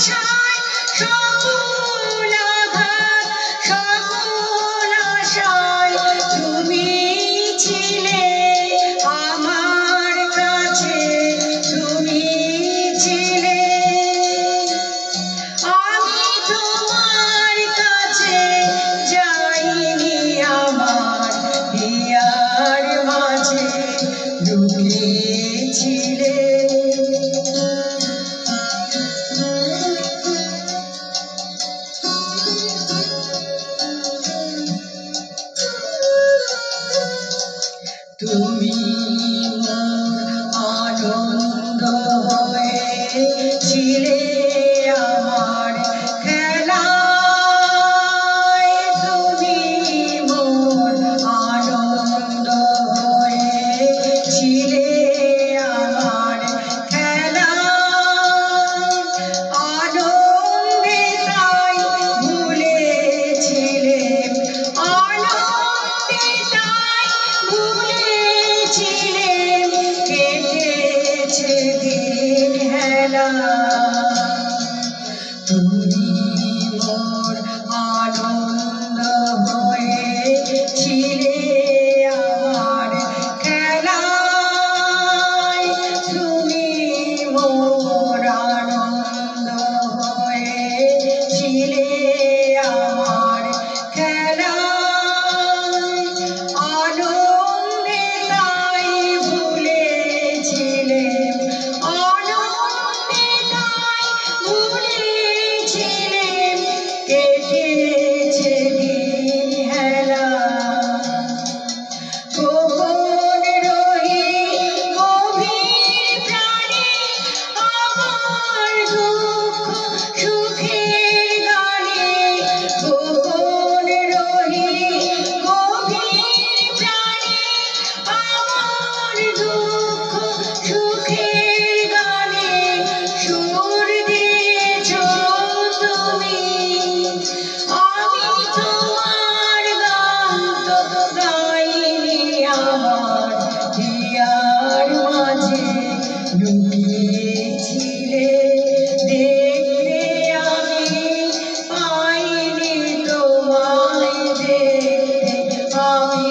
আশায় সকল আঘাত সকল আশায় তুমি ছিলে আমার কাছে, তুমি ছিলে। আমি তোমার কাছে যাইনি, আমার হিয়ার মাঝে লুকিয়েছিলে। তুমি মোর আনন্দ হয়েছিলে আমার খেলায়, তুমি মোর আনন্দ হয়েছিলে আমার খেলায়। আনন্দে তাই ভুলেছিলে, আনন্দে তাই ভুলেছিলে, কেটেছে দিন হেলা। তুমি মোর আনন্দ হয়েছিলে আমার খেলায়, তুমি মোর আনন্দ হয়েছিলে আমার খেলায়। আনন্দে তাই ভুলেছিলে, আনন্দে তাই ভুলেছিলে, কেটেছে দিন হেলা। গোপন রহি গভীর প্রাণে আমার দুঃখ সুখের গানে, গোপন রহি গভীর প্রাণে আমার দুঃখ সুখের গানে সুর দিয়েছ তুমি। আমি তোমার গান তো গাইনি, আমার হিয়ার মাঝে লুকিয়েছিলে। দেখতে আমি পাইনি তোমায়, দেখতে আমি